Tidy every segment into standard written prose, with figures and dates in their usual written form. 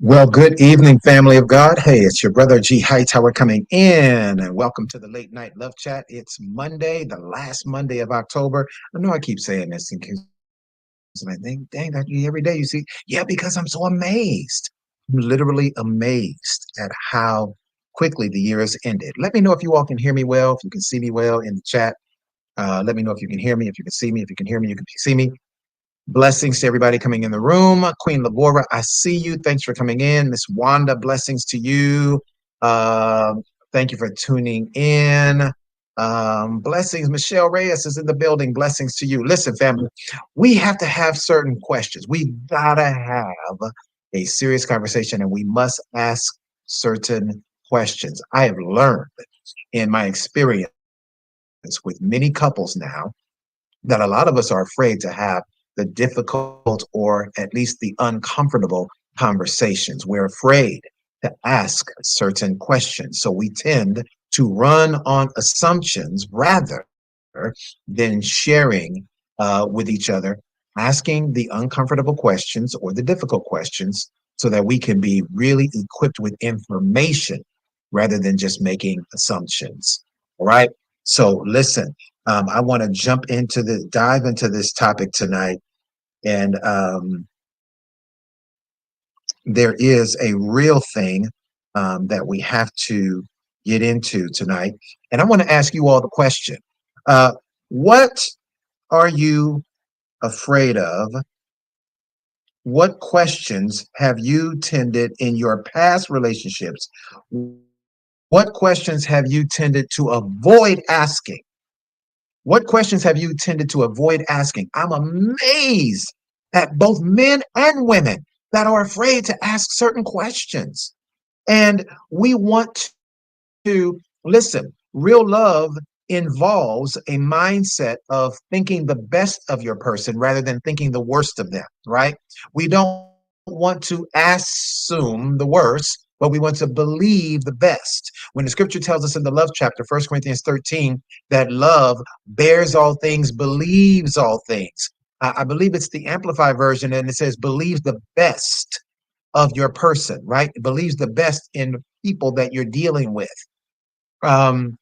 Well, good evening, family of God. Hey, it's your brother G Hightower coming in, and welcome to the late night love chat. It's Monday, the last Monday of October. I know I keep saying this in case I think, dang, that every day you see. Yeah, because I'm so amazed. I'm literally amazed at how quickly the year has ended. Let me know if you all can hear me well, if you can see me well in the chat. Let me know if you can hear me, if you can see me, if you can hear me, you can see me. Blessings to everybody coming in the room. Queen Labora, I see you. Thanks for coming in. Miss Wanda, blessings to you. Uh, Thank you for tuning in. Blessings. Michelle Reyes is in the building. Blessings to you. Listen, family, we have to have certain questions. We gotta have a serious conversation, and we must ask certain questions. I have learned in my experience with many couples now that a lot of us are afraid to have the difficult or at least the uncomfortable conversations. We're afraid to ask certain questions. So we tend to run on assumptions rather than sharing with each other, asking the uncomfortable questions or the difficult questions so that we can be really equipped with information rather than just making assumptions. All right. So listen, I want to dive into this topic tonight. And there is a real thing that we have to get into tonight. And I want to ask you all the question. What are you afraid of? What questions have you tended in your past relationships? What questions have you tended to avoid asking? What questions have you tended to avoid asking? I'm amazed at both men and women that are afraid to ask certain questions. And we want to listen. Real love involves a mindset of thinking the best of your person rather than thinking the worst of them, right? We don't want to assume the worst, but we want to believe the best. When the scripture tells us in the love chapter, 1 Corinthians 13, that love bears all things, believes all things. I believe it's the Amplified version, and it says believes the best of your person, right? It believes the best in people that you're dealing with. Um,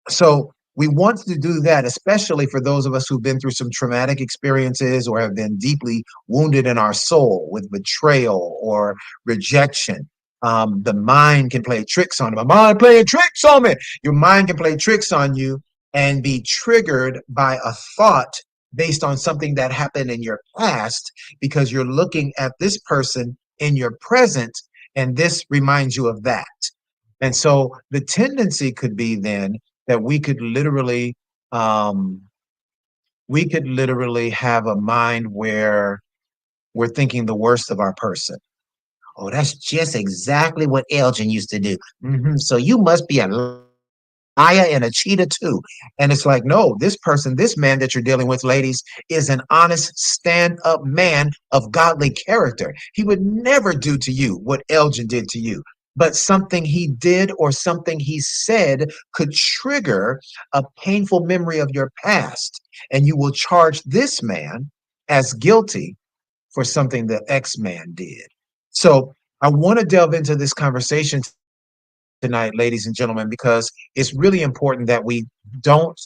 so we want to do that, especially for those of us who've been through some traumatic experiences or have been deeply wounded in our soul with betrayal or rejection. The mind can play tricks on it. My mind playing tricks on me. Your mind can play tricks on you and be triggered by a thought based on something that happened in your past because you're looking at this person in your present, and this reminds you of that. And so the tendency could be then that um, we could literally have a mind where we're thinking the worst of our person. Oh, that's just exactly what Elgin used to do. So you must be a liar and a cheater too. And it's like, no, this person, this man that you're dealing with, ladies, is an honest, stand-up man of godly character. He would never do to you what Elgin did to you. But something he did or something he said could trigger a painful memory of your past. And you will charge this man as guilty for something the X man did. So I want to delve into this conversation tonight, ladies and gentlemen, because it's really important that we don't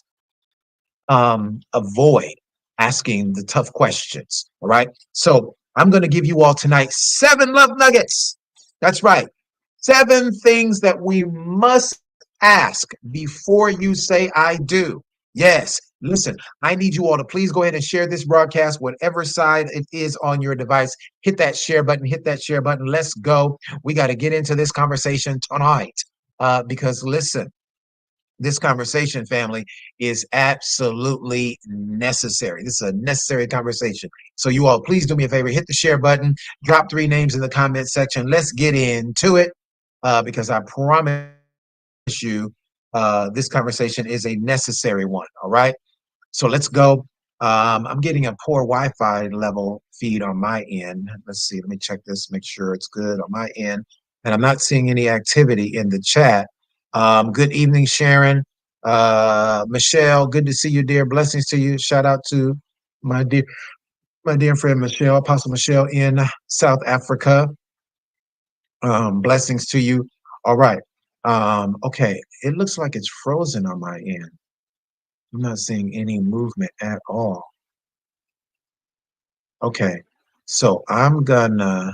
avoid asking the tough questions. All right. So I'm going to give you all tonight 7 love nuggets. That's right. 7 things that we must ask before you say I do. Yes. Listen, I need you all to please go ahead and share this broadcast, whatever side it is on your device. Hit that share button. Hit that share button. Let's go. We got to get into this conversation tonight because listen, this conversation, family, is absolutely necessary. This is a necessary conversation. So you all, please do me a favor, hit the share button, drop 3 names in the comment section. Let's get into it because I promise you this conversation is a necessary one. All right. So let's go. I'm getting a poor Wi-Fi level feed on my end. Let's see. Let me check this, make sure it's good on my end. And I'm not seeing any activity in the chat. Good evening, Sharon. Michelle, good to see you, dear. Blessings to you. Shout out to my dear friend Michelle, Apostle Michelle in South Africa. Blessings to you. All right. Okay. It looks like it's frozen on my end. I'm not seeing any movement at all. Okay. So I'm gonna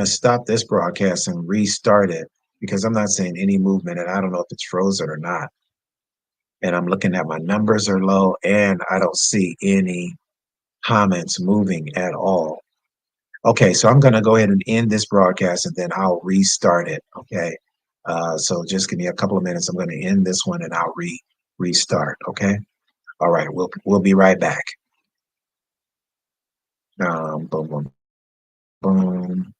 stop this broadcast and restart it because I'm not seeing any movement and I don't know if it's frozen or not. And I'm looking at my numbers are low and I don't see any comments moving at all. Okay, so I'm going to go ahead and end this broadcast and then I'll restart it. Okay, so just give me a couple of minutes. I'm going to end this one and I'll restart. Okay, all right, we'll be right back. Boom, boom, boom.